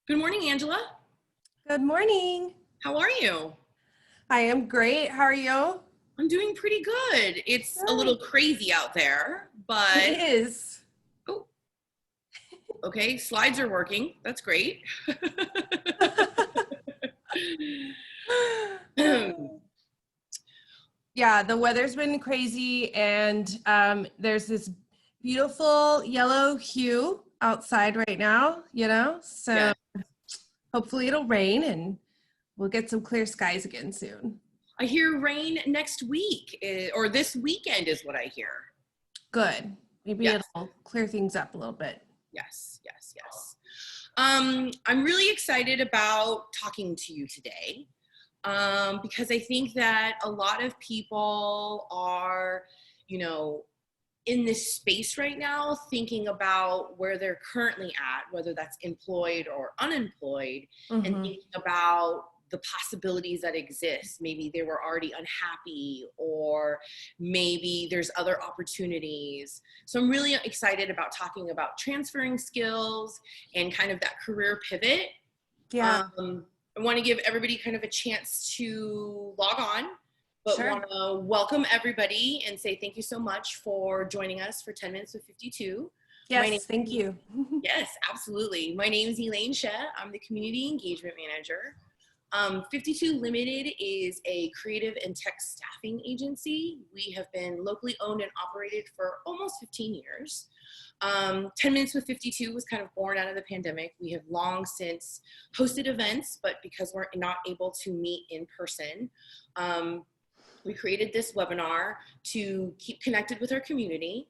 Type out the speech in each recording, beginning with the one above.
Good morning, Angela. Good morning. How are you? I am great. How are you? I'm doing pretty good. It's a little Good. crazy out there, It but is. oh, okay, slides are working. That's great. Yeah, the weather's been crazy, and there's this beautiful yellow hue outside right now, so Yes, hopefully it'll rain and we'll get some clear skies again soon. I hear rain next week, or this weekend is what I hear. Good. Maybe Yes, it'll clear things up a little bit. yes. I'm really excited about talking to you today because I think that a lot of people are, you know, in this space right now thinking about where they're currently at, whether that's employed or unemployed, and Hmm. thinking about the possibilities that exist. Maybe they were already unhappy, or maybe there's other opportunities. So I'm really excited about talking about transferring skills and kind of that career pivot. Yeah, I want to give everybody kind of a chance to log on, but sure. want to welcome everybody and say thank you so much for joining us for 10 Minutes with 52. My name Yes, thank you. Yes, absolutely. My name is Elaine Shea. I'm the Community Engagement Manager. 52 Limited is a creative and tech staffing agency. We have been locally owned and operated for almost 15 years. 10 Minutes with 52 was kind of born out of the pandemic. We have long since hosted events, but because we're not able to meet in person, we created this webinar to keep connected with our community.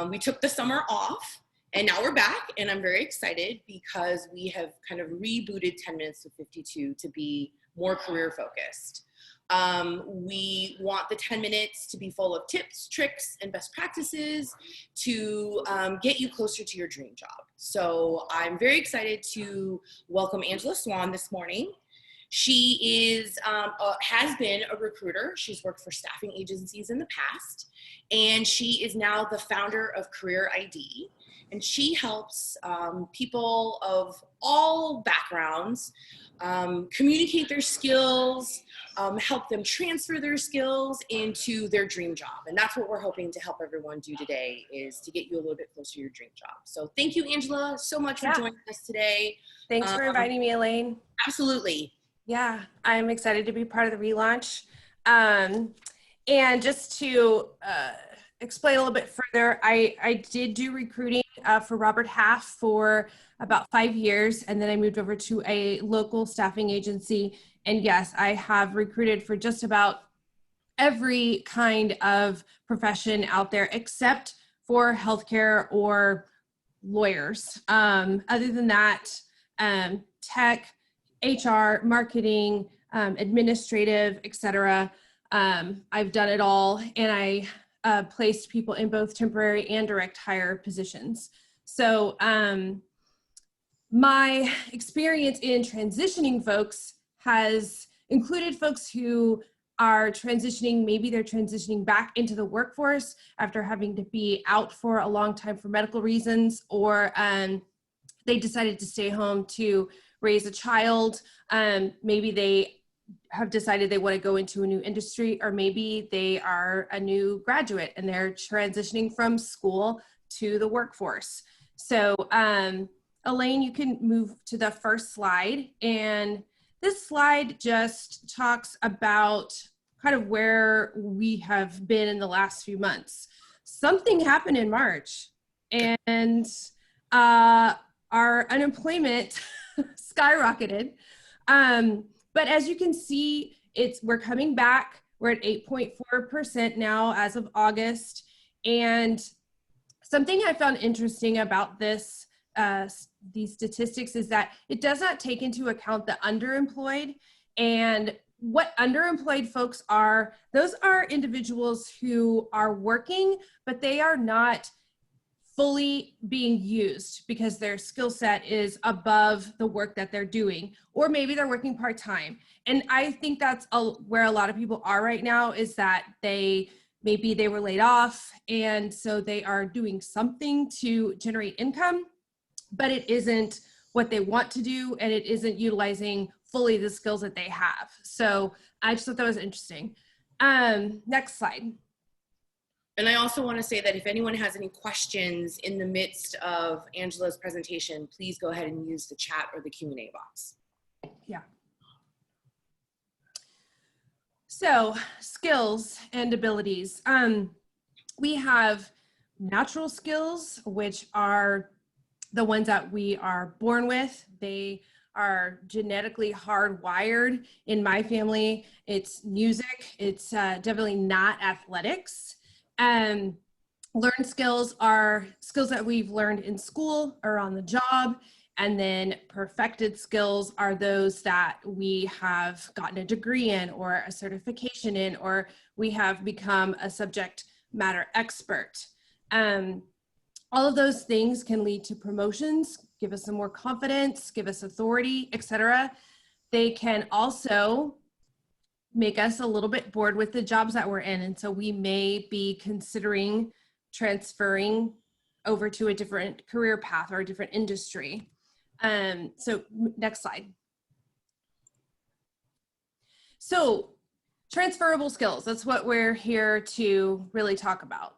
We took the summer off and now we're back, and I'm very excited because we have kind of rebooted 10 Minutes with 52 to be more career focused. We want the 10 minutes to be full of tips, tricks, and best practices to get you closer to your dream job. So I'm very excited to welcome Angela Swan this morning. She has been a recruiter. She's worked for staffing agencies in the past, and she is now the founder of Career ID. And she helps people of all backgrounds communicate their skills, help them transfer their skills into their dream job. And that's what we're hoping to help everyone do today, is to get you a little bit closer to your dream job. So thank you, Angela, so much for Yeah, joining us today. thanks for Um, inviting me, Elaine. Absolutely. Yeah, I'm excited to be part of the relaunch. Um, and just to explain a little bit further, I did do recruiting for Robert Half for about 5 years, and then I moved over to a local staffing agency. And yes, I have recruited for just about every kind of profession out there except for healthcare or lawyers. Other than that, tech, HR, marketing, administrative, etc. I've done it all, and I placed people in both temporary and direct hire positions. So my experience in transitioning folks has included folks who are transitioning, maybe they're transitioning back into the workforce after having to be out for a long time for medical reasons, or they decided to stay home to raise a child. Maybe they have decided they want to go into a new industry, or maybe they are a new graduate and they're transitioning from school to the workforce. So Elaine, you can move to the first slide. And this slide just talks about kind of where we have been in the last few months. Something happened in March, and our unemployment skyrocketed. But as you can see, we're coming back. We're at 8.4% now as of August. And something I found interesting about these statistics is that it does not take into account the underemployed. And what underemployed folks are, those are individuals who are working, but they are not fully being used because their skill set is above the work that they're doing, or maybe they're working part-time. And I think that's where a lot of people are right now, is that maybe they were laid off, and so they are doing something to generate income, but it isn't what they want to do, and it isn't utilizing fully the skills that they have. So I just thought that was interesting. Next slide. And I also want to say that if anyone has any questions in the midst of Angela's presentation, please go ahead and use the chat or the Q&A box. Yeah. So skills and abilities. We have natural skills, which are the ones that we are born with. They are genetically hardwired. In my family, it's music. It's definitely not athletics. Learned skills are skills that we've learned in school or on the job. And then perfected skills are those that we have gotten a degree in or a certification in, or we have become a subject matter expert. All of those things can lead to promotions, give us some more confidence, give us authority, etc. They can also make us a little bit bored with the jobs that we're in. And so we may be considering transferring over to a different career path or a different industry. So next slide. So transferable skills, that's what we're here to really talk about.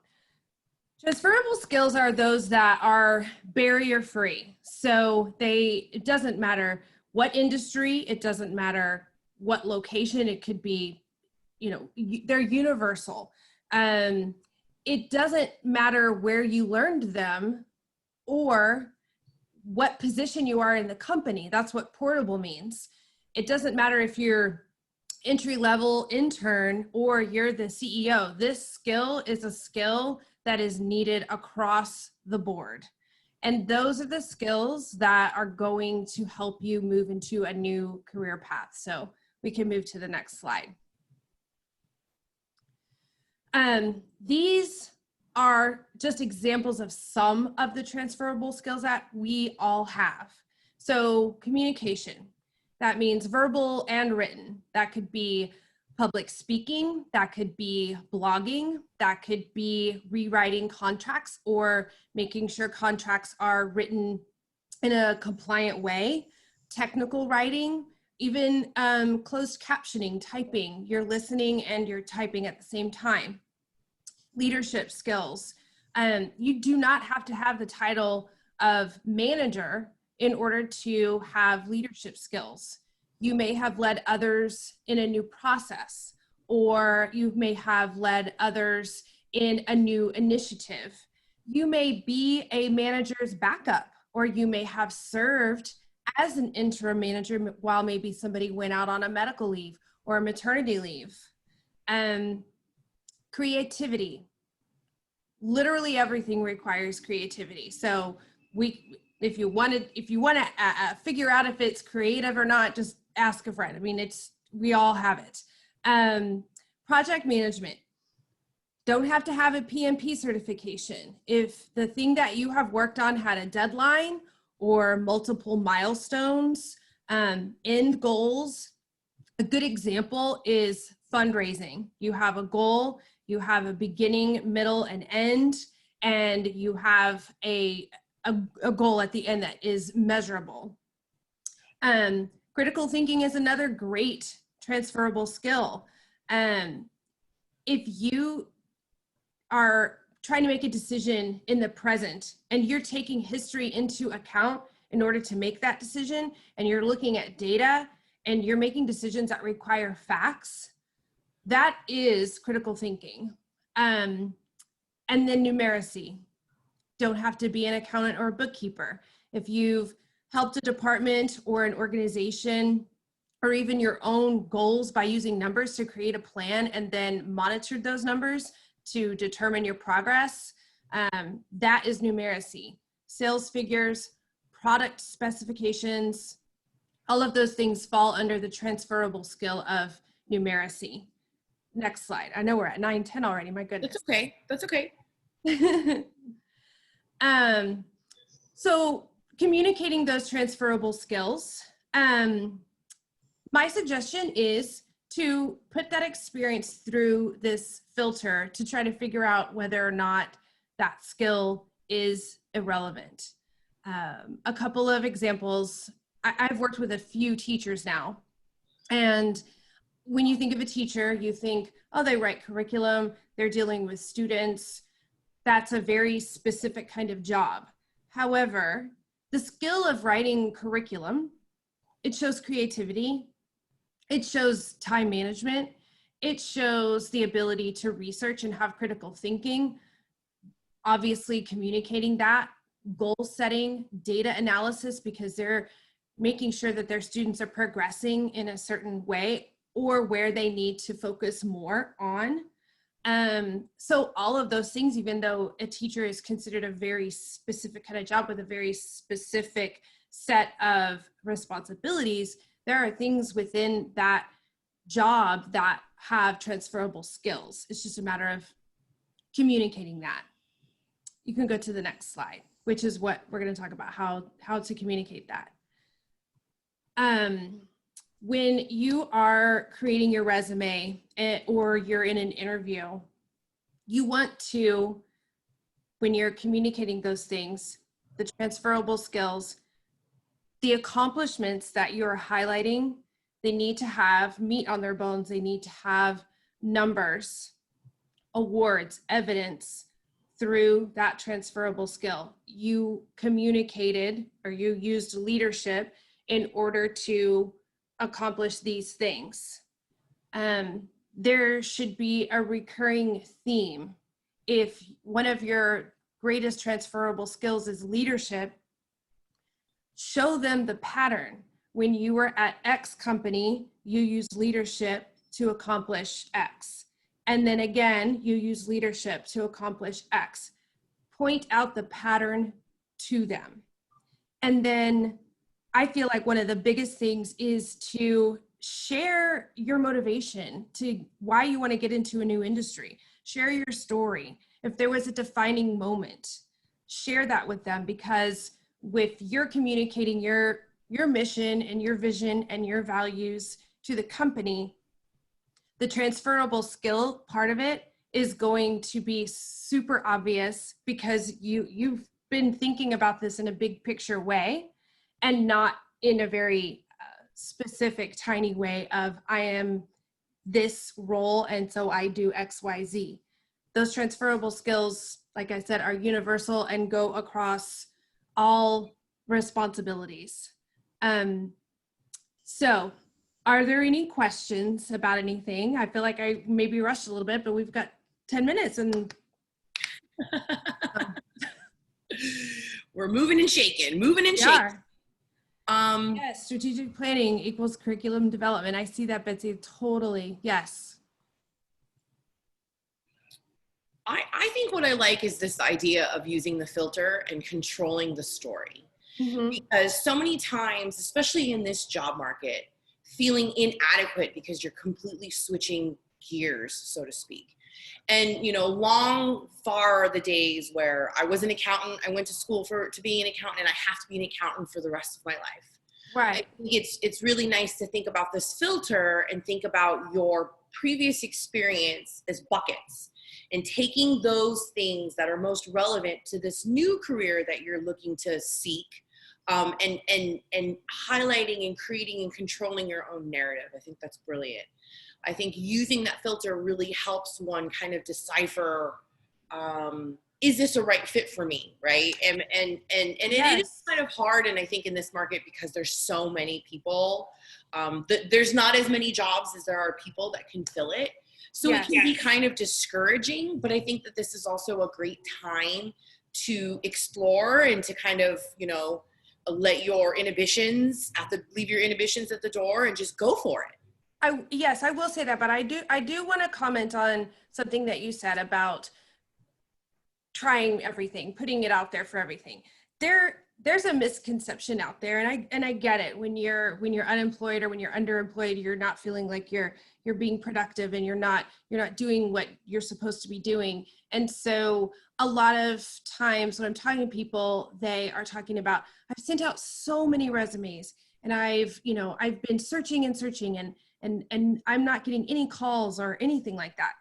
Transferable skills are those that are barrier free. So it doesn't matter what industry, it doesn't matter what location, it could be, they're universal. It doesn't matter where you learned them or what position you are in the company. That's what portable means. It doesn't matter if you're entry-level intern or you're the CEO. This skill is a skill that is needed across the board. And those are the skills that are going to help you move into a new career path. So we can move to the next slide. These are just examples of some of the transferable skills that we all have. So communication, that means verbal and written. That could be public speaking, that could be blogging, that could be rewriting contracts or making sure contracts are written in a compliant way, technical writing, even closed captioning, typing. You're listening and you're typing at the same time. Leadership skills. You do not have to have the title of manager in order to have leadership skills. You may have led others in a new process, or you may have led others in a new initiative. You may be a manager's backup, or you may have served as an interim manager while maybe somebody went out on a medical leave or a maternity leave. Creativity. Literally everything requires creativity. So if you want to figure out if it's creative or not, just ask a friend. I mean, we all have it. Project management. Don't have to have a PMP certification. If the thing that you have worked on had a deadline or multiple milestones, end goals, a good example is fundraising. You have a goal, you have a beginning, middle, and end, and you have a goal at the end that is measurable. Critical thinking is another great transferable skill. If you are trying to make a decision in the present and you're taking history into account in order to make that decision, and you're looking at data and you're making decisions that require facts, that is critical thinking. And then numeracy. Don't have to be an accountant or a bookkeeper. If you've helped a department or an organization or even your own goals by using numbers to create a plan and then monitored those numbers to determine your progress, that is numeracy. Sales figures, product specifications, all of those things fall under the transferable skill of numeracy. Next slide. I know we're at 9:10 already, my goodness. That's okay, that's okay. So communicating those transferable skills, my suggestion is to put that experience through this filter to try to figure out whether or not that skill is irrelevant. A couple of examples. I've worked with a few teachers now, and when you think of a teacher, you think, oh, they write curriculum, they're dealing with students. That's a very specific kind of job. However, the skill of writing curriculum, it shows creativity, it shows time management, it shows the ability to research and have critical thinking, obviously communicating that, goal setting, data analysis, because they're making sure that their students are progressing in a certain way or where they need to focus more on. So all of those things, even though a teacher is considered a very specific kind of job with a very specific set of responsibilities, there are things within that job that have transferable skills. It's just a matter of communicating that. You can go to the next slide, which is what we're going to talk about, how to communicate that. When you are creating your resume or you're in an interview, you want to, when you're communicating those things, the transferable skills, the accomplishments that you're highlighting, they need to have meat on their bones. They need to have numbers, awards, evidence through that transferable skill. You communicated or you used leadership in order to accomplish these things. There should be a recurring theme. If one of your greatest transferable skills is leadership, show them the pattern. When you were at X company, you used leadership to accomplish X. And then again, you use leadership to accomplish X. Point out the pattern to them. And then I feel like one of the biggest things is to share your motivation to why you want to get into a new industry. Share your story. If there was a defining moment, share that with them, because if you're communicating your mission and your vision and your values to the company, the transferable skill part of it is going to be super obvious, because you've been thinking about this in a big picture way and not in a very specific tiny way of I am this role and so I do X, Y, Z. Those transferable skills, like I said, are universal and go across all responsibilities. So are there any questions about anything? I feel like I maybe rushed a little bit, but we've got 10 minutes and we're moving and shaking, moving and shaking. Yes, strategic planning equals curriculum development. I see that, Betsy, totally. Yes. I think what I like is this idea of using the filter and controlling the story. Mm-hmm. Because so many times, especially in this job market, feeling inadequate because you're completely switching gears, so to speak. And, you know, long far are the days where I was an accountant, I went to school to be an accountant, and I have to be an accountant for the rest of my life. Right. I think it's really nice to think about this filter and think about your previous experience as buckets, and taking those things that are most relevant to this new career that you're looking to seek, and highlighting and creating and controlling your own narrative. I think that's brilliant. I think using that filter really helps one kind of decipher, is this a right fit for me, right? And yes. It is kind of hard, and I think in this market, because there's so many people, there's not as many jobs as there are people that can fill it. So yes. It can be kind of discouraging, but I think that this is also a great time to explore and to kind of, you know, let your inhibitions leave your inhibitions at the door and just go for it. Yes, I will say that, but I do want to comment on something that you said about trying everything, putting it out there for everything. There's a misconception out there, and I get it. When you're unemployed or when you're underemployed, you're not feeling like you're being productive, and you're not doing what you're supposed to be doing. And so a lot of times when I'm talking to people, they are talking about, I've sent out so many resumes, and I've been searching and I'm not getting any calls or anything like that.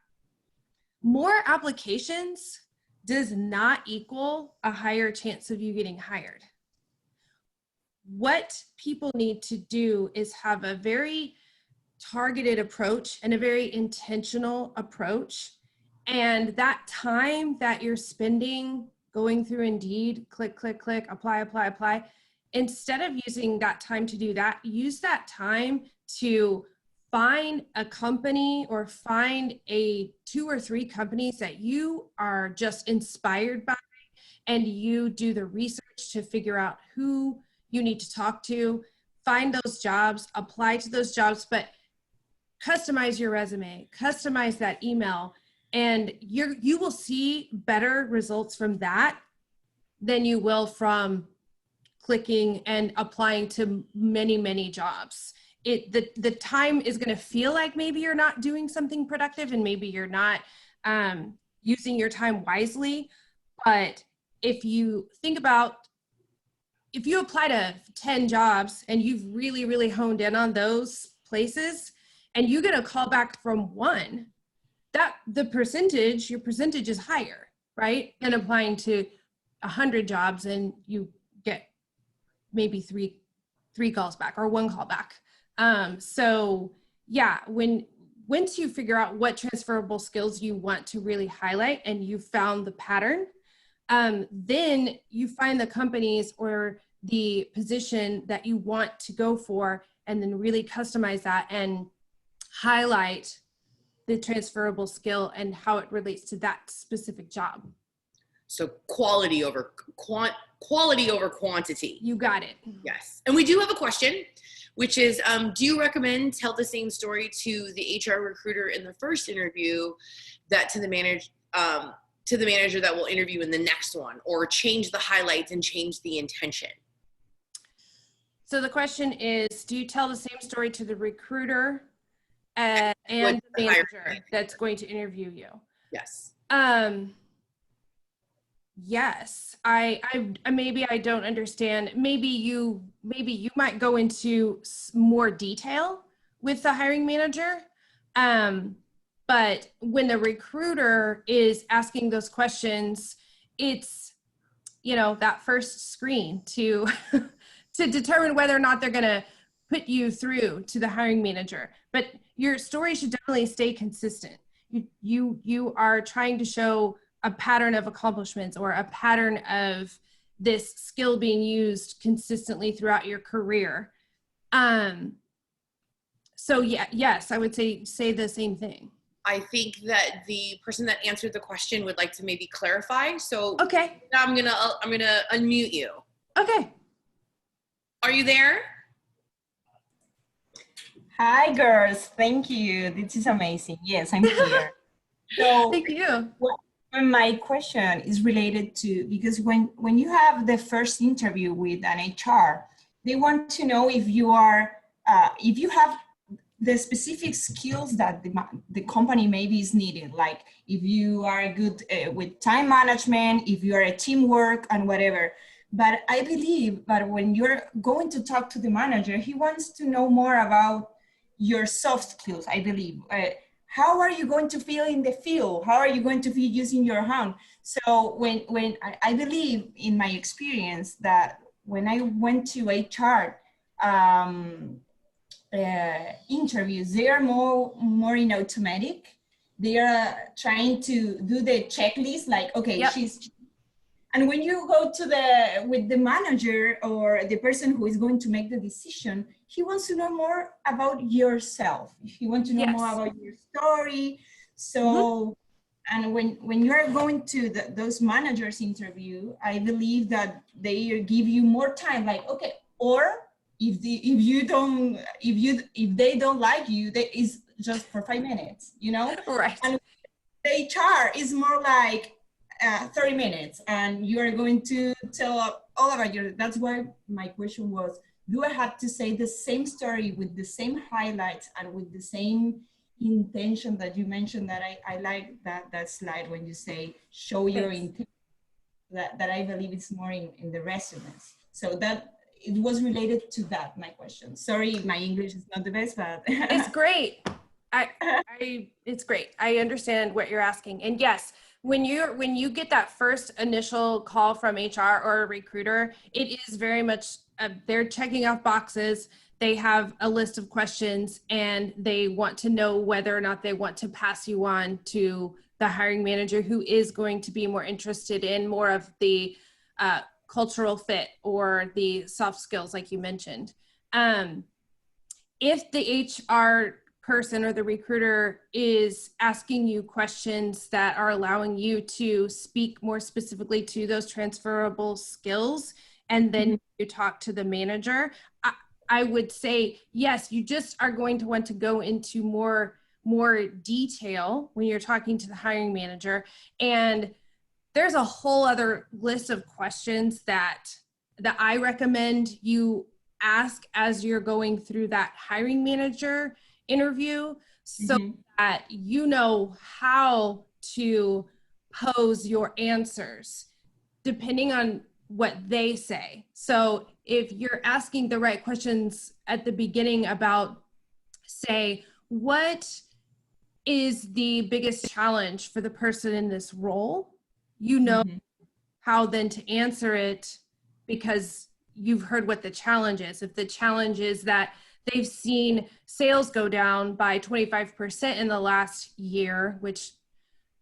More applications does not equal a higher chance of you getting hired. what people need to do is have a very targeted approach and a very intentional approach. And that time that you're spending going through Indeed, click, click, click, apply, apply, apply, instead of using that time to do that, use that time to find a company or find 2 or 3 companies that you are just inspired by, and you do the research to figure out who you need to talk to, find those jobs, apply to those jobs, but customize your resume, customize that email, and you will see better results from that than you will from clicking and applying to many, many jobs. The time is going to feel like maybe you're not doing something productive and maybe you're not using your time wisely. But if you think about, if you apply to 10 jobs and you've really, really honed in on those places and you get a call back from one, that your percentage is higher, right? Than applying to 100 jobs and you get maybe three calls back or 1 call back. So yeah, once you figure out what transferable skills you want to really highlight and you found the pattern, then you find the companies or the position that you want to go for, and then really customize that and highlight the transferable skill and how it relates to that specific job. So quality over quantity. You got it. Yes. And we do have a question, which is, do you recommend tell the same story to the HR recruiter in the first interview that to the manager that will interview in the next one, or change the highlights and change the intention? So the question is, do you tell the same story to the recruiter and the manager that's going to interview you? Yes. Yes. I maybe I don't understand. Maybe you might go into more detail with the hiring manager. But when the recruiter is asking those questions, it's, that first screen to to determine whether or not they're going to put you through to the hiring manager. But your story should definitely stay consistent. You are trying to show a pattern of accomplishments or a pattern of this skill being used consistently throughout your career. So yes, I would say the same thing. I think that the person that answered the question would like to maybe clarify. So okay, I'm gonna unmute you. Okay. Are you there? Hi, girls. Thank you. This is amazing. Yes, I'm here. So thank you. My question is related to, because when you have the first interview with an HR, they want to know if you are, if you have the specific skills that the company maybe is needing, like if you are good with time management, if you are a teamwork and whatever. But I believe that when you're going to talk to the manager, he wants to know more about your soft skills, I believe. How are you going to feel in the field? How are you going to feel using your hand? So when I believe in my experience that when I went to HR interviews, they are more in automatic. They are trying to do the checklist, like, okay, yep. And when you go to with the manager or the person who is going to make the decision, he wants to know more about yourself. He wants to know more about your story. So, and when you're going to those managers interview, I believe that they give you more time, like, okay, or if they don't like you, it's just for 5 minutes, Right. And the HR is more like 30 minutes, and you are going to tell all about your. That's why my question was, do I have to say the same story with the same highlights and with the same intention that you mentioned? That I like that slide when you say show your intent, that I believe it's more in the resumes. So that it was related to that, my question. Sorry, my English is not the best, but it's great. It's great. I understand what you're asking. And yes, when you get that first initial call from HR or a recruiter, it is very much they're checking off boxes. They have a list of questions and they want to know whether or not they want to pass you on to the hiring manager, who is going to be more interested in more of the cultural fit or the soft skills, like you mentioned. If the HR person or the recruiter is asking you questions that are allowing you to speak more specifically to those transferable skills, and then you talk to the manager, I would say, yes, you just are going to want to go into more detail when you're talking to the hiring manager. And there's a whole other list of questions that I recommend you ask as you're going through that hiring manager interview, so that you know how to pose your answers depending on what they say. So if you're asking the right questions at the beginning about, say, what is the biggest challenge for the person in this role, you know how then to answer it, because you've heard what the challenge is. If the challenge is that they've seen sales go down by 25% in the last year, which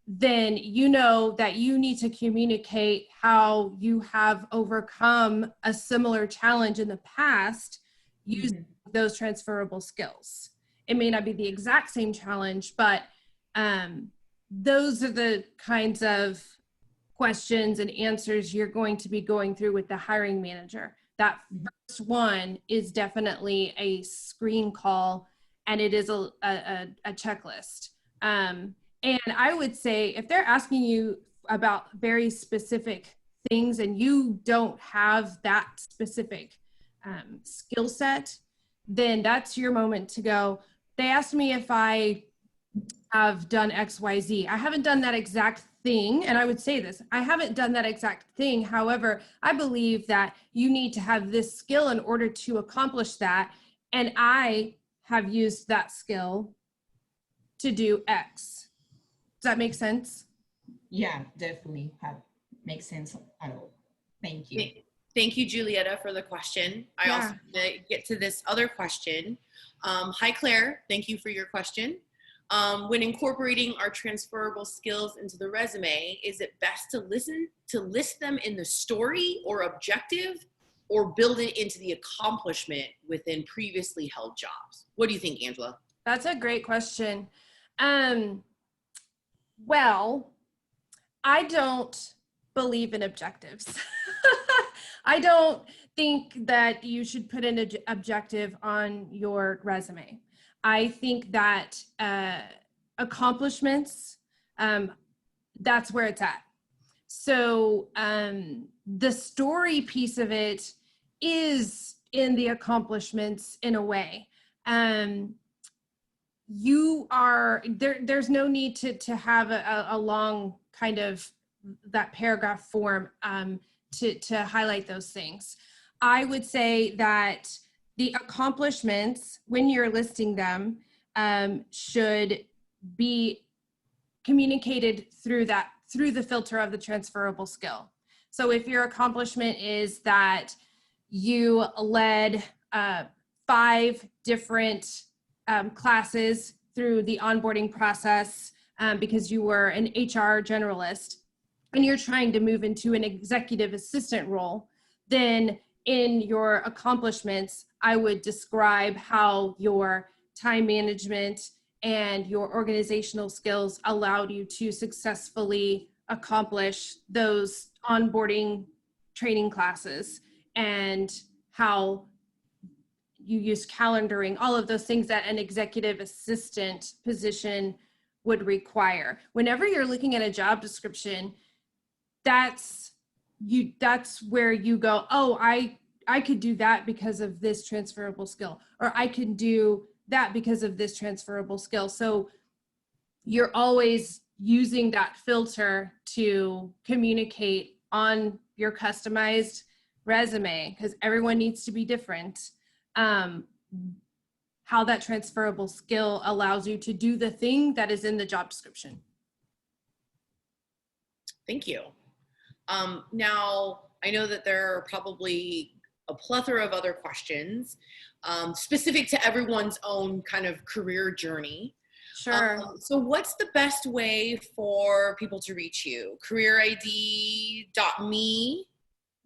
then you know that you need to communicate how you have overcome a similar challenge in the past using those transferable skills. It may not be the exact same challenge, but those are the kinds of questions and answers you're going to be going through with the hiring manager. That first one is definitely a screen call, and it is a checklist. And I would say if they're asking you about very specific things and you don't have that specific skill set, then that's your moment to go. They asked me if I have done XYZ. I haven't done that exact thing. And I would say this, I haven't done that exact thing. However, I believe that you need to have this skill in order to accomplish that. And I have used that skill to do X. Does that make sense? Yeah, definitely makes sense at all. Thank you. Thank you, Julietta, for the question. I also get to this other question. Hi, Claire. Thank you for your question. When incorporating our transferable skills into the resume, is it best to list them in the story or objective, or build it into the accomplishment within previously held jobs? What do you think, Angela? That's a great question. Well, I don't believe in objectives. I don't think that you should put an objective on your resume. I think that accomplishments, that's where it's at. So the story piece of it is in the accomplishments in a way. You are, there's no need to have a long kind of that paragraph form to highlight those things. I would say that the accomplishments, when you're listing them, should be communicated through the filter of the transferable skill. So if your accomplishment is that you led 5 different classes through the onboarding process because you were an HR generalist, and you're trying to move into an executive assistant role, then in your accomplishments, I would describe how your time management and your organizational skills allowed you to successfully accomplish those onboarding training classes, and how you use calendaring, all of those things that an executive assistant position would require. Whenever you're looking at a job description, that's where you go, oh, I could do that because of this transferable skill, or I can do that because of this transferable skill. So you're always using that filter to communicate on your customized resume, because everyone needs to be different, how that transferable skill allows you to do the thing that is in the job description. Thank you. Now, I know that there are probably a plethora of other questions specific to everyone's own kind of career journey. Sure. So what's the best way for people to reach you? CareerID.me?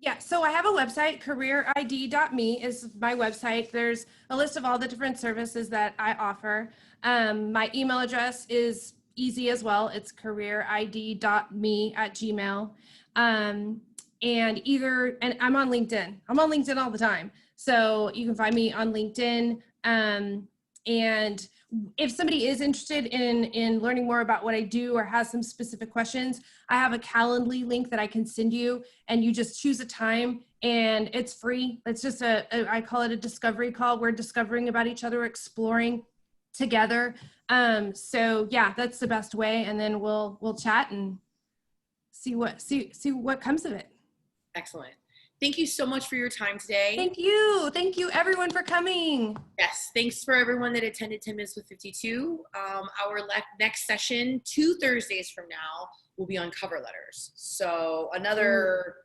Yeah, so I have a website, careerid.me is my website. There's a list of all the different services that I offer. My email address is easy as well. It's careerid.me@gmail. And I'm on LinkedIn. I'm on LinkedIn all the time. So you can find me on LinkedIn. And if somebody is interested in learning more about what I do or has some specific questions, I have a Calendly link that I can send you, and you just choose a time and it's free. It's just I call it a discovery call. We're discovering about each other, exploring together. So yeah, that's the best way. And then we'll chat and see what comes of it. Excellent. Thank you so much for your time today. Thank you. Thank you everyone for coming. Yes, thanks for everyone that attended 10 Minutes with 52. Our next session, 2 Thursdays from now, will be on cover letters. So another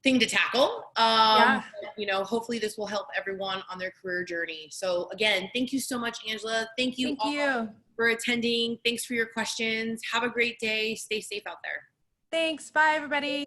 thing to tackle. Yeah. You know, hopefully this will help everyone on their career journey. So again, thank you so much, Angela. Thank you all for attending. Thanks for your questions. Have a great day. Stay safe out there. Thanks. Bye, everybody.